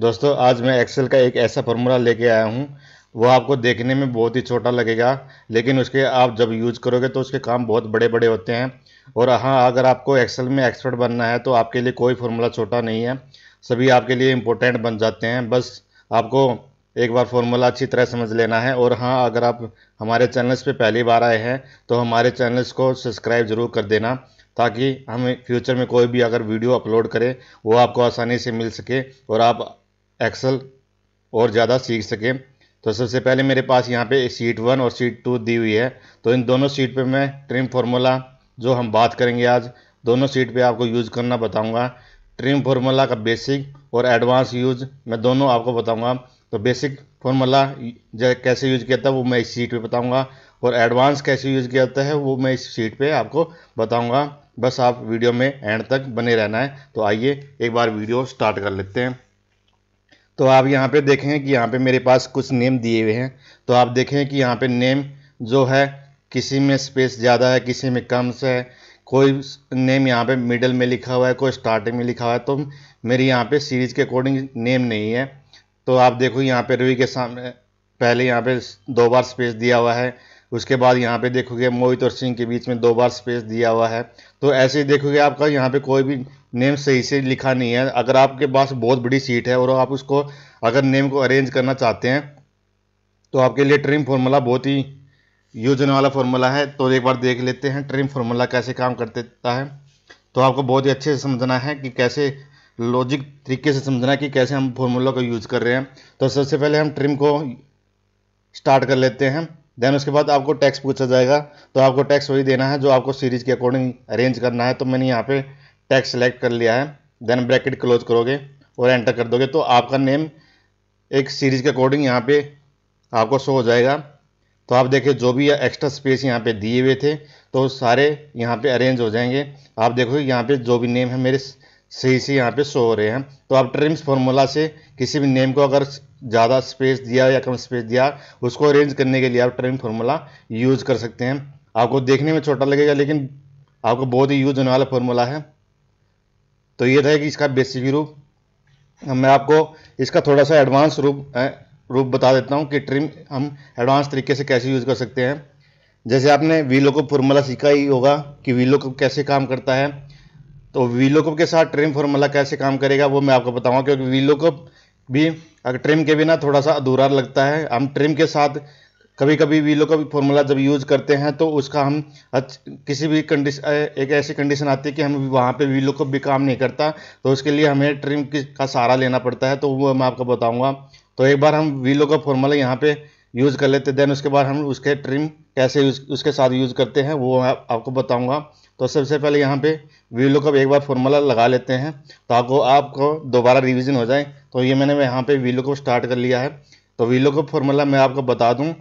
दोस्तों आज मैं एक्सेल का एक ऐसा फार्मूला लेके आया हूँ। वो आपको देखने में बहुत ही छोटा लगेगा, लेकिन उसके आप जब यूज़ करोगे तो उसके काम बहुत बड़े बड़े होते हैं। और हाँ, अगर आपको एक्सेल में एक्सपर्ट बनना है तो आपके लिए कोई फार्मूला छोटा नहीं है, सभी आपके लिए इम्पोर्टेंट बन जाते हैं। बस आपको एक बार फार्मूला अच्छी तरह समझ लेना है। और हाँ, अगर आप हमारे चैनल्स पे पहली बार आए हैं तो हमारे चैनल्स को सब्सक्राइब ज़रूर कर देना, ताकि हम फ्यूचर में कोई भी अगर वीडियो अपलोड करें वो आपको आसानी से मिल सके और आप एक्सेल और ज़्यादा सीख सकें। तो सबसे पहले मेरे पास यहाँ पे शीट 1 और शीट 2 दी हुई है। तो इन दोनों शीट पे मैं ट्रिम फार्मूला जो हम बात करेंगे आज, दोनों शीट पे आपको यूज़ करना बताऊंगा। ट्रिम फार्मूला का बेसिक और एडवांस यूज मैं दोनों आपको बताऊंगा। तो बेसिक फार्मूला कैसे यूज किया था वो मैं इस शीट पे बताऊंगा, और एडवांस कैसे यूज किया जाता है वो मैं इस शीट पे आपको बताऊंगा। बस आप वीडियो में एंड तक बने रहना है। तो आइए एक बार वीडियो स्टार्ट कर लेते हैं। तो आप यहाँ पे देखेंगे कि यहाँ पे मेरे पास कुछ नेम दिए हुए हैं। तो आप देखें कि यहाँ पे नेम जो है, किसी में स्पेस ज़्यादा है, किसी में कम से है। कोई नेम यहाँ पे मिडल में लिखा हुआ है, कोई स्टार्टिंग में लिखा हुआ है। तो मेरी यहाँ पे सीरीज के अकॉर्डिंग नेम नहीं है। तो आप देखो यहाँ पे रवि के सामने पहले यहाँ पे 2 बार स्पेस दिया हुआ है। उसके बाद यहाँ पे देखोगे मोहित और सिंह के बीच में 2 बार स्पेस दिया हुआ है। तो ऐसे ही देखोगे आपका यहाँ पे कोई भी नेम सही से लिखा नहीं है। अगर आपके पास बहुत बड़ी सीट है और आप उसको अगर नेम को अरेंज करना चाहते हैं तो आपके लिए ट्रिम फार्मूला बहुत ही यूज होने वाला फार्मूला है। तो एक बार देख लेते हैं ट्रिम फार्मूला कैसे काम करता है। तो आपको बहुत ही अच्छे से समझना है कि कैसे लॉजिक तरीके से समझना है कि कैसे हम फार्मूला को यूज़ कर रहे हैं। तो सबसे पहले हम ट्रिम को स्टार्ट कर लेते हैं। देन उसके बाद आपको टैक्स पूछा जाएगा, तो आपको टैक्स वही देना है जो आपको सीरीज के अकॉर्डिंग अरेंज करना है। तो मैंने यहाँ पे टैक्स सेलेक्ट कर लिया है। देन ब्रैकेट क्लोज करोगे और एंटर कर दोगे तो आपका नेम एक सीरीज के अकॉर्डिंग यहाँ पे आपको शो हो जाएगा। तो आप देखिए जो भी एक्स्ट्रा स्पेस यहाँ पे दिए हुए थे तो सारे यहाँ पे अरेंज हो जाएंगे। आप देखो यहाँ पे जो भी नेम है मेरे सही से यहाँ पे शो हो रहे हैं। तो आप ट्रिम्स फार्मूला से किसी भी नेम को अगर ज़्यादा स्पेस दिया या कम स्पेस दिया, उसको अरेंज करने के लिए आप ट्रिम फार्मूला यूज़ कर सकते हैं। आपको देखने में छोटा लगेगा लेकिन आपको बहुत ही यूज होने वाला फार्मूला है। तो ये था कि इसका बेसिक रूप। मैं आपको इसका थोड़ा सा एडवांस रूप बता देता हूँ कि ट्रिम हम एडवांस तरीके से कैसे यूज़ कर सकते हैं। जैसे आपने वीलुकअप फार्मूला सीखा ही होगा कि वीलुकअप कैसे काम करता है। तो वीलुकअप के साथ ट्रिम फार्मूला कैसे काम करेगा वो मैं आपको बताऊंगा, क्योंकि वीलुकअप भी अगर ट्रिम के बिना थोड़ा सा अधूरा लगता है। हम ट्रिम के साथ कभी कभी वीलुकअप फार्मूला जब यूज़ करते हैं तो उसका हम किसी भी कंडीशन, एक ऐसी कंडीशन आती है कि हम वहाँ पे वीलुकअप भी काम नहीं करता, तो उसके लिए हमें ट्रिम का सहारा लेना पड़ता है। तो वो मैं आपको बताऊँगा। तो एक बार हम वीलुकअप फार्मूला यहाँ पे यूज़ कर लेते हैं, देन उसके बाद हम उसके ट्रिम कैसे उसके साथ यूज़ करते हैं वो मैं आपको बताऊँगा। तो सबसे पहले यहाँ पे वीलुकअप एक बार फार्मूला लगा लेते हैं ताकि आपको दोबारा रिवीजन हो जाए। तो ये मैंने यहाँ पे वीलुकअप स्टार्ट कर लिया है। तो वीलुकअप फार्मूला मैं आपको बता दूँ,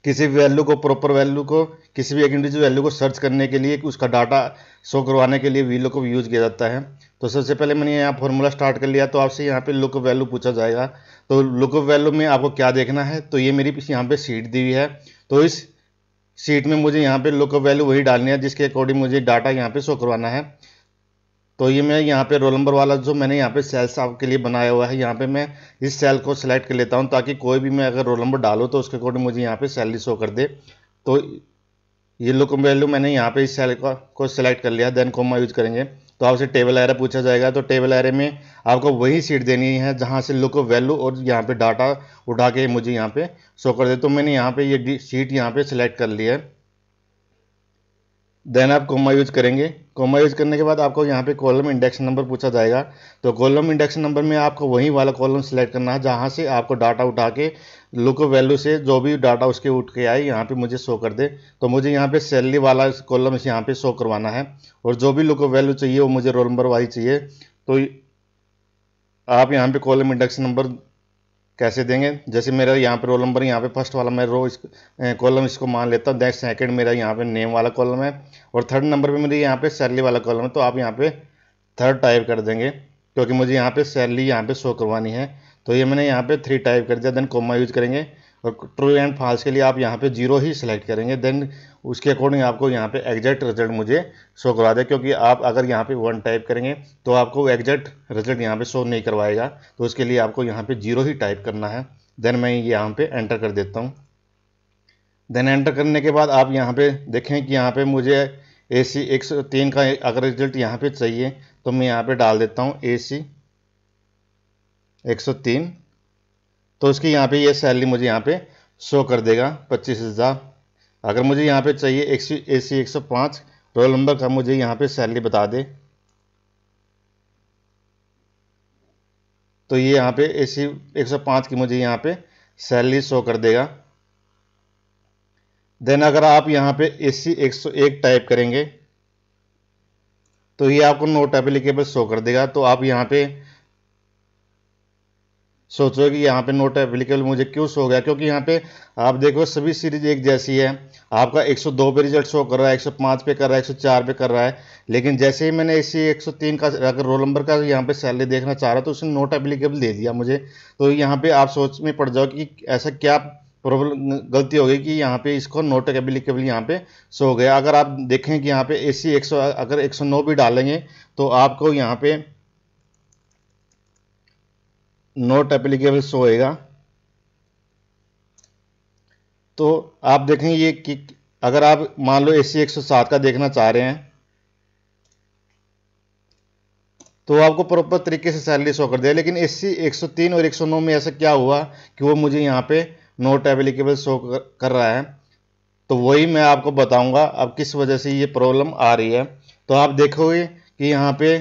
किसी भी वैल्यू को, प्रॉपर वैल्यू को, किसी भी एक इंडिविजुअल वैल्यू को सर्च करने के लिए, उसका डाटा शो करवाने के लिए वीलुकअप यूज़ किया जाता है। तो सबसे पहले मैंने यहाँ फार्मूला स्टार्ट कर लिया। तो आपसे यहाँ पे लुकअप वैल्यू पूछा जाएगा। तो लुकअप वैल्यू में आपको क्या देखना है, तो ये मेरी यहाँ पे शीट दी हुई है। तो इस शीट में मुझे यहाँ पे लुकअप वैल्यू वही डालनी है जिसके अकॉर्डिंग मुझे डाटा यहाँ पे शो करवाना है। तो ये मैं यहाँ पे रोल नंबर वाला जो मैंने यहाँ पे सेल्स आपके लिए बनाया हुआ है, यहाँ पे मैं इस सेल को सिलेक्ट कर लेता हूँ ताकि कोई भी मैं अगर रोल नंबर डालूँ तो उसके अकॉर्डिंग मुझे यहाँ पे सैलरी शो कर दे। तो ये लुकअप वैल्यू मैंने यहाँ पे इस सेल को सिलेक्ट कर लिया। देन कोमा यूज करेंगे। तो आपसे टेबल एरे पूछा जाएगा। तो टेबल एरे में आपको वही सीट देनी है जहाँ से लुकअप वैल्यू और यहाँ पे डाटा उठा के मुझे यहाँ पे शो कर दे। तो मैंने यहाँ पे ये सीट यहाँ पे सिलेक्ट कर लिया है। देन आप कोमा यूज करेंगे। कोमा यूज करने के बाद आपको यहाँ पे कॉलम इंडेक्स नंबर पूछा जाएगा। तो कॉलम इंडेक्स नंबर में आपको वही वाला कॉलम सेलेक्ट करना है जहाँ से आपको डाटा उठा के लुकअप वैल्यू से जो भी डाटा उसके उठ के आए यहाँ पे मुझे शो कर दे। तो मुझे यहाँ पे सैलरी वाला कॉलम यहाँ पे शो करवाना है, और जो भी लुकअप वैल्यू चाहिए वो मुझे रोल नंबर वाली चाहिए। तो आप यहाँ पे कॉलम इंडेक्स नंबर कैसे देंगे, जैसे मेरा यहाँ पे रोल नंबर यहाँ पे फर्स्ट वाला मैं रो कॉलम इसको मान लेता हूँ। दैट सेकंड मेरा यहाँ पे नेम वाला कॉलम है, और थर्ड नंबर पे मेरे यहाँ पे सैलरी वाला कॉलम है। तो आप यहाँ पे थर्ड टाइप कर देंगे क्योंकि मुझे यहाँ पे सैलरी यहाँ पे शो करवानी है। तो ये मैंने यहाँ पे 3 टाइप कर दिया। देन कोमा यूज करेंगे और ट्रू एंड फॉल्स के लिए आप यहाँ पे 0 ही सिलेक्ट करेंगे। देन उसके अकॉर्डिंग आपको यहाँ पे एग्जैक्ट रिजल्ट मुझे शो करवा दे, क्योंकि आप अगर यहाँ पे 1 टाइप करेंगे तो आपको एग्जैक्ट रिजल्ट यहाँ पे शो नहीं करवाएगा। तो उसके लिए आपको यहाँ पे 0 ही टाइप करना है। देन मैं यहाँ पे एंटर कर देता हूँ। देन एंटर करने के बाद आप यहाँ पे देखें कि यहाँ पे मुझे AC 103 का अगर रिजल्ट यहाँ पे चाहिए तो मैं यहाँ पे डाल देता हूँ AC 103। तो उसकी यहाँ पे ये सैलरी मुझे यहाँ पे शो कर देगा 25,000। अगर मुझे यहाँ पे चाहिए AC 105 रोल नंबर का मुझे यहाँ पे सैलरी बता दे, तो ये यहाँ पे AC 105 की मुझे यहाँ पे सैलरी शो कर देगा। देन अगर आप यहाँ पे AC 101 टाइप करेंगे तो ये आपको नोट एप्लीकेबल शो कर देगा। तो आप यहाँ पे सोचो कि यहाँ पे नोट एप्लीकेबल मुझे क्यों शो हो गया, क्योंकि यहाँ पे आप देखो सभी सीरीज एक जैसी है। आपका 102 पे रिजल्ट शो कर रहा है, 105 पे कर रहा है, 104 पे कर रहा है, लेकिन जैसे ही मैंने AC 103 का अगर रोल नंबर का यहाँ पे सैलरी देखना चाह रहा तो उसने नोट एप्लीकेबल दे दिया मुझे। तो यहाँ पे आप सोच में पड़ जाओ कि ऐसा क्या प्रॉब्लम गलती हो गई कि यहाँ पे इसको नोट एप्लीकेबल यहाँ पे शो हो गया। अगर आप देखें कि यहाँ पे AC 100 अगर 109 भी डालेंगे तो आपको यहाँ पे नोट एप्लीकेबल शो होएगा। तो आप देखें ये कि अगर आप मान लो AC 107 का देखना चाह रहे हैं तो आपको प्रॉपर तरीके से सैलरी शो कर दिया, लेकिन AC 103 और 109 में ऐसा क्या हुआ कि वो मुझे यहाँ पे नोट एप्लीकेबल शो कर रहा है। तो वही मैं आपको बताऊंगा अब किस वजह से ये प्रॉब्लम आ रही है। तो आप देखोगे कि यहाँ पे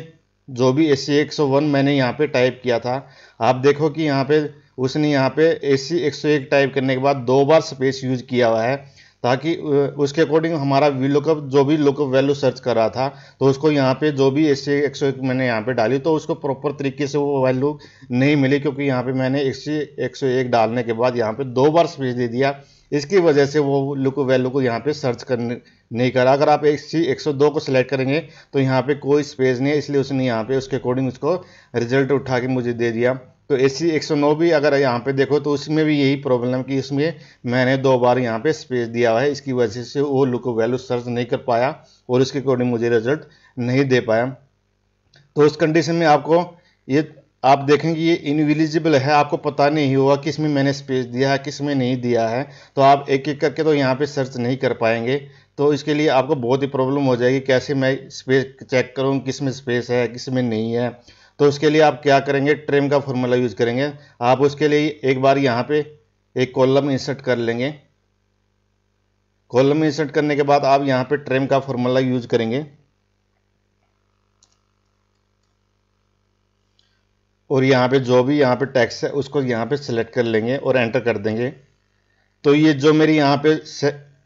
जो भी AC 101 मैंने यहाँ पे टाइप किया था, आप देखो कि यहाँ पे उसने यहाँ पे AC 101 टाइप करने के बाद 2 बार स्पेस यूज किया हुआ है, ताकि उसके अकॉर्डिंग हमारा वी लुकअप जो भी लुकअप वैल्यू सर्च कर रहा था तो उसको यहाँ पे जो भी AC 101 मैंने यहाँ पे डाली तो उसको प्रॉपर तरीके से वो वैल्यू नहीं मिली, क्योंकि यहाँ पे मैंने AC 101 डालने के बाद यहाँ पे 2 बार स्पेस दे दिया। इसकी वजह से वो लुक वैल्यू को यहाँ पे सर्च करने नहीं करा। अगर आप AC 102 को सिलेक्ट करेंगे तो यहाँ पे कोई स्पेस नहीं है, इसलिए उसने यहाँ पे उसके अकॉर्डिंग उसको रिजल्ट उठा के मुझे दे दिया। तो AC 109 भी अगर यहाँ पे देखो तो उसमें भी यही प्रॉब्लम कि इसमें मैंने 2 बार यहाँ पे स्पेस दिया हुआ है, इसकी वजह से वो लुक वैल्यू सर्च नहीं कर पाया और उसके अकॉर्डिंग मुझे रिजल्ट नहीं दे पाया। तो उस कंडीशन में आपको ये आप देखेंगे ये इनविजिबल है, आपको पता नहीं होगा किस में मैंने स्पेस दिया है किस में नहीं दिया है। तो आप एक एक करके तो यहाँ पे सर्च नहीं कर पाएंगे। तो इसके लिए आपको बहुत ही प्रॉब्लम हो जाएगी, कैसे मैं स्पेस चेक करूँ किस में स्पेस है किस में नहीं है। तो उसके लिए आप क्या करेंगे, ट्रिम का फॉर्मूला यूज करेंगे। आप उसके लिए एक बार यहाँ पे एक कॉलम इंसर्ट कर लेंगे। कॉलम इंसर्ट करने के बाद आप यहाँ पे ट्रिम का फॉर्मूला यूज करेंगे और यहाँ पे जो भी यहाँ पे टेक्स्ट है उसको यहाँ पे सिलेक्ट कर लेंगे और एंटर कर देंगे। तो ये जो मेरी यहाँ पे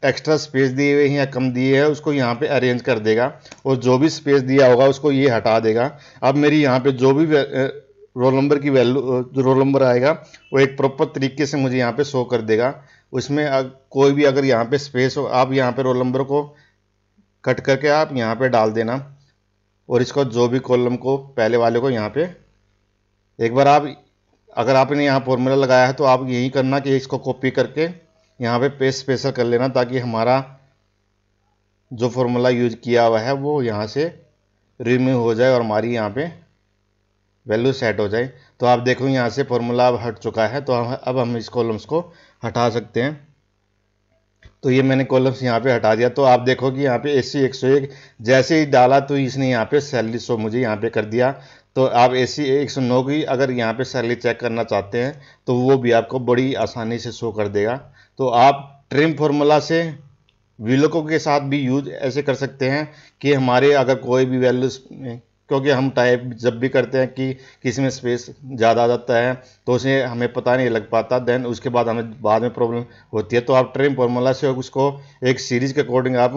एक्स्ट्रा स्पेस दिए हुए हैं या कम दिए हैं उसको यहाँ पे अरेंज कर देगा और जो भी स्पेस दिया होगा उसको ये हटा देगा। अब मेरी यहाँ पे जो भी रोल नंबर की वैल्यू जो रोल नंबर आएगा वो एक प्रॉपर तरीके से मुझे यहाँ पे शो कर देगा। उसमें कोई भी अगर यहाँ पे स्पेस हो आप यहाँ पे रोल नंबर को कट करके आप यहाँ पे डाल देना और इसको जो भी कॉलम को पहले वाले को यहाँ पे एक बार आप अगर आपने यहाँ फॉर्मूला लगाया है तो आप यही करना कि इसको कॉपी करके यहाँ पे पेस्ट स्पेशल कर लेना, ताकि हमारा जो फॉर्मूला यूज किया हुआ है वो यहाँ से रिमूव हो जाए और हमारी यहाँ पे वैल्यू सेट हो जाए। तो आप देखो यहाँ से फॉर्मूला अब हट चुका है, तो अब हम इस कॉलम्स को हटा सकते हैं। तो ये मैंने कॉलम्स यहाँ पे हटा दिया। तो आप देखो कि यहाँ पे AC 101 जैसे ही डाला तो इसने यहाँ पे सैलरी शो मुझे यहाँ पे कर दिया। तो आप AC 109 की अगर यहाँ पे सैलरी चेक करना चाहते हैं तो वो भी आपको बड़ी आसानी से शो कर देगा। तो आप ट्रिम फार्मूला से वीलुकअप के साथ भी यूज ऐसे कर सकते हैं कि हमारे अगर कोई भी वैल्यूज, क्योंकि हम टाइप जब भी करते हैं कि किसी में स्पेस ज़्यादा आ जाता है तो उसे हमें पता नहीं लग पाता, देन उसके बाद हमें बाद में प्रॉब्लम होती है। तो आप ट्रिम फार्मूला से उसको एक सीरीज के अकॉर्डिंग आप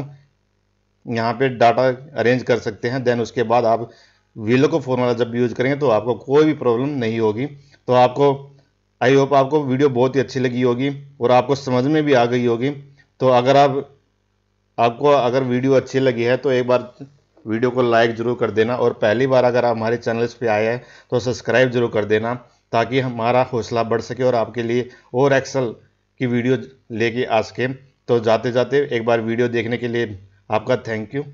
यहाँ पे डाटा अरेंज कर सकते हैं। देन उसके बाद आप वीलुकअप फार्मूला जब यूज करेंगे तो आपको कोई भी प्रॉब्लम नहीं होगी। तो आपको आई होप आपको वीडियो बहुत ही अच्छी लगी होगी और आपको समझ में भी आ गई होगी। तो अगर आपको अगर वीडियो अच्छी लगी है तो एक बार वीडियो को लाइक ज़रूर कर देना और पहली बार अगर आप हमारे चैनल पे आए हैं तो सब्सक्राइब जरूर कर देना, ताकि हमारा हौसला बढ़ सके और आपके लिए और एक्सेल की वीडियो लेके आ सके। तो जाते जाते एक बार वीडियो देखने के लिए आपका थैंक यू।